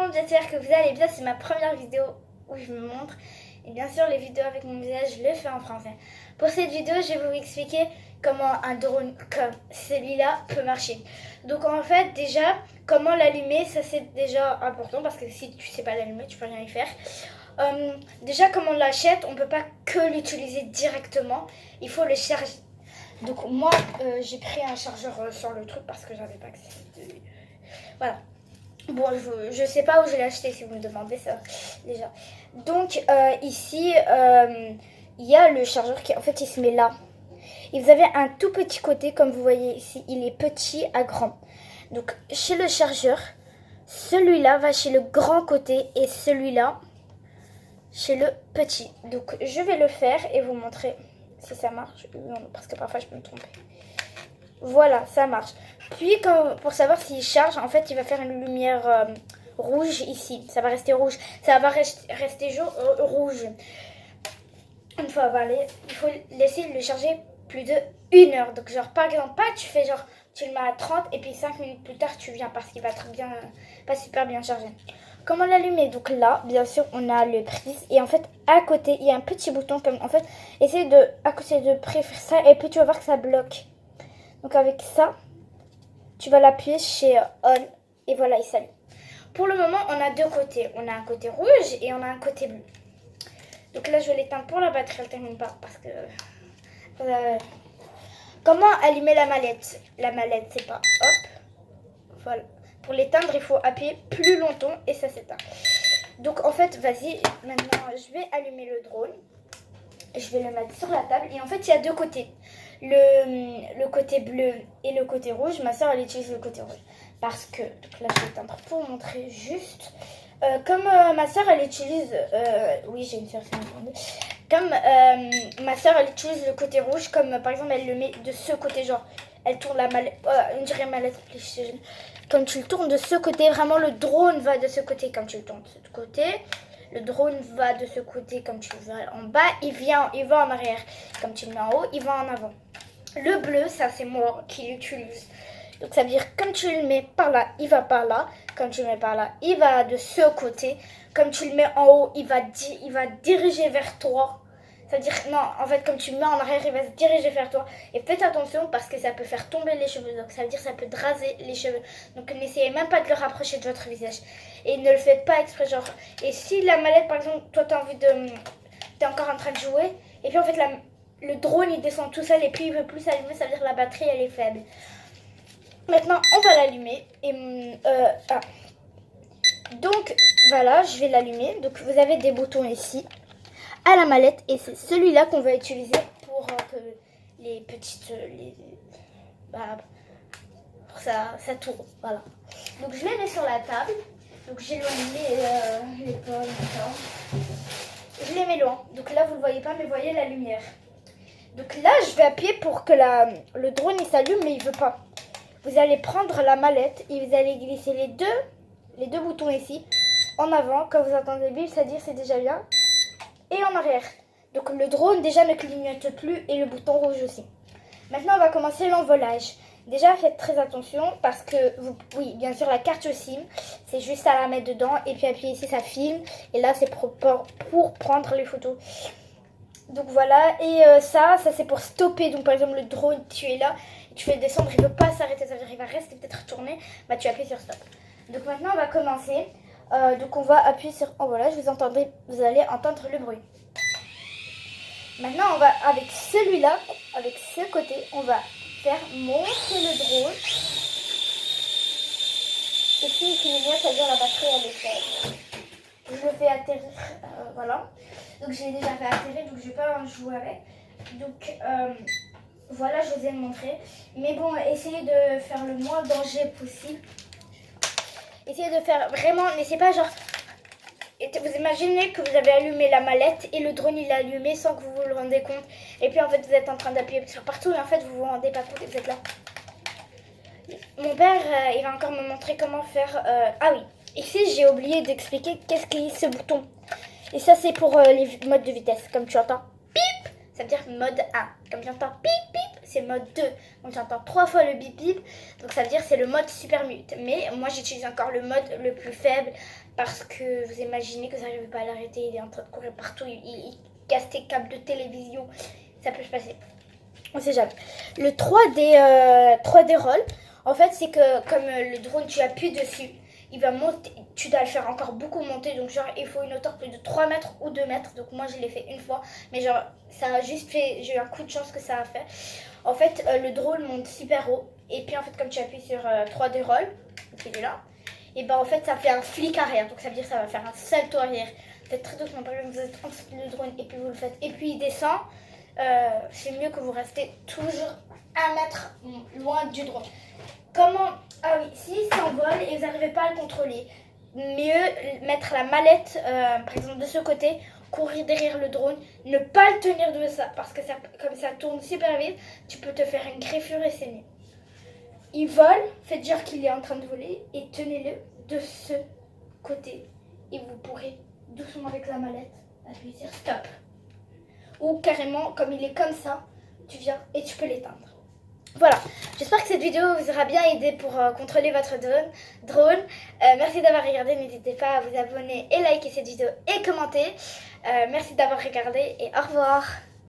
monde, j'espère que vous allez bien. C'est ma première vidéo où je me montre. Et bien sûr, les vidéos avec mon visage, je le fais en français. Pour cette vidéo, je vais vous expliquer comment un drone comme celui-là peut marcher. Donc en fait, déjà, comment l'allumer, ça c'est déjà important parce que si tu sais pas l'allumer, tu peux rien y faire. Déjà, comme on l'achète, on peut pas que l'utiliser directement. Il faut le charger. Donc moi, j'ai pris un chargeur sur le truc parce que j'avais pas accès. Voilà. Bon, je sais pas où je l'ai acheté si vous me demandez ça déjà. Donc ici, il y a le chargeur qui en fait il se met là. Et vous avez un tout petit côté comme vous voyez ici, il est petit à grand. Donc chez le chargeur, celui-là va chez le grand côté et celui-là chez le petit. Donc je vais le faire et vous montrer si ça marche. Non, parce que parfois je peux me tromper. Voilà, ça marche. Puis pour savoir s'il charge, en fait il va faire une lumière rouge ici. Ça va rester rouge. Ça va rester rouge. Une fois avalé, il faut laisser le charger plus de 1 heure. Donc genre par exemple, pas tu fais genre tu le mets à 30 et puis 5 minutes plus tard tu viens parce qu'il va être bien, pas super bien chargé. Comment l'allumer? Donc là, bien sûr, on a le prise et en fait à côté il y a un petit bouton comme en fait essaye de à côté de préférer ça et puis tu vas voir que ça bloque. Donc avec ça, tu vas l'appuyer chez on et voilà, il s'allume. Pour le moment, on a deux côtés. On a un côté rouge et on a un côté bleu. Donc là, je vais l'éteindre pour la batterie, elle ne termine pas parce que... Comment allumer la mallette? La mallette, c'est pas hop. Voilà. Pour l'éteindre, il faut appuyer plus longtemps et ça s'éteint. Donc en fait, vas-y, maintenant, je vais allumer le drone. Je vais le mettre sur la table et en fait, il y a deux côtés. Le côté bleu et le côté rouge. Ma soeur elle utilise le côté rouge parce que donc là je vais éteindre pour vous montrer juste comme ma soeur elle utilise oui j'ai une soeur qui m'entendait. Comme ma soeur elle utilise le côté rouge comme par exemple elle le met de ce côté, genre elle tourne la mallette, on dirait mallette comme tu le tournes de ce côté, vraiment le drone va de ce côté. Comme tu le tournes de ce côté, le drone va de ce côté. Comme tu le vois en bas, il va en arrière. Comme tu le mets en haut, il va en avant. Le bleu, ça c'est moi qui l'utilise. Donc ça veut dire comme tu le mets par là, il va par là. Comme tu le mets par là, il va de ce côté. Comme tu le mets en haut, il va diriger vers toi. Ça veut dire, non, en fait, comme tu le mets en arrière, il va se diriger vers toi. Et faites attention parce que ça peut faire tomber les cheveux. Donc ça veut dire ça peut te raser les cheveux. Donc n'essayez même pas de le rapprocher de votre visage. Et ne le faites pas exprès, genre. Et si la mallette, par exemple, toi tu as envie de... Tu es encore en train de jouer. Et puis en fait, le drone il descend tout seul et puis il veut plus s'allumer, ça veut dire que la batterie elle est faible. Maintenant on va l'allumer et donc voilà, je vais l'allumer. Donc vous avez des boutons ici à la mallette et c'est celui-là qu'on va utiliser pour que les petites pour ça tourne. Voilà. Donc je les mets sur la table. Donc j'éloigne l'épaule. Je les mets loin. Donc là vous ne le voyez pas mais vous voyez la lumière. Donc là, je vais appuyer pour que le drone il s'allume, mais il veut pas. Vous allez prendre la mallette et vous allez glisser les deux boutons ici en avant. Quand vous entendez bip, ça dit c'est déjà bien. Et en arrière. Donc le drone déjà ne clignote plus et le bouton rouge aussi. Maintenant, on va commencer l'envolage. Déjà, faites très attention parce que, oui, bien sûr, la carte SIM, c'est juste à la mettre dedans et puis appuyer ici, ça filme. Et là, c'est pour prendre les photos. Donc voilà, et ça c'est pour stopper. Donc par exemple le drone, tu es là, tu fais descendre, il ne veut pas s'arrêter, ça veut dire qu'il va rester peut-être tourner, bah tu appuies sur stop. Donc maintenant on va commencer, donc on va appuyer sur envolage, vous allez entendre le bruit. Maintenant on va, avec celui-là, avec ce côté, on va faire monter le drone. Et si il finit, ça veut dire la batterie elle est faible. Je le fais atterrir, voilà. Donc j'ai déjà fait atterrir, donc je vais pas en jouer avec. Donc voilà, je vous ai montré. Mais bon, essayez de faire le moins danger possible. Essayez de faire vraiment, n'essayez pas genre... Vous imaginez que vous avez allumé la mallette et le drone il est allumé sans que vous vous le rendez compte. Et puis en fait vous êtes en train d'appuyer sur partout et en fait vous vous rendez pas compte et vous êtes là. Mon père, il va encore me montrer comment faire... Ah oui, ici j'ai oublié d'expliquer qu'est-ce qu'est ce bouton. Et ça c'est pour les modes de vitesse, comme tu entends. Pip, ça veut dire mode 1. Comme j'entends bip bip, c'est mode 2. Donc j'entends 3 fois le bip bip, donc ça veut dire c'est le mode super mute. Mais moi j'utilise encore le mode le plus faible parce que vous imaginez que vous n'arrivez pas à l'arrêter, il est en train de courir partout, il casse tes câbles de télévision, ça peut se passer. On sait jamais. Le 3D roll, en fait c'est que comme le drone tu appuies dessus, il va monter, tu dois le faire encore beaucoup monter, donc genre il faut une hauteur plus de 3 mètres ou 2 mètres, donc moi je l'ai fait une fois, mais genre ça a juste fait, j'ai eu un coup de chance que ça a fait. En fait le drone monte super haut, et puis en fait comme tu appuies sur 3D roll, il est là, et ben en fait ça fait un flic arrière, donc ça veut dire que ça va faire un salto arrière. Faites très doucement, par exemple vous êtes en dessous du drone et puis vous le faites, et puis il descend, c'est mieux que vous restez toujours 1 mètre loin du drone. Comment? Ah oui, s'il s'envole et vous n'arrivez pas à le contrôler, mieux mettre la mallette, par exemple de ce côté, courir derrière le drone, ne pas le tenir de ça, parce que ça, comme ça tourne super vite, tu peux te faire une griffure et c'est mieux. Il vole, faites dire qu'il est en train de voler et tenez-le de ce côté. Et vous pourrez doucement avec la mallette appuyer sur stop. Ou carrément, comme il est comme ça, tu viens et tu peux l'éteindre. Voilà, j'espère que cette vidéo vous aura bien aidé pour contrôler votre drone. Merci d'avoir regardé, n'hésitez pas à vous abonner et liker cette vidéo et commenter. Merci d'avoir regardé et au revoir.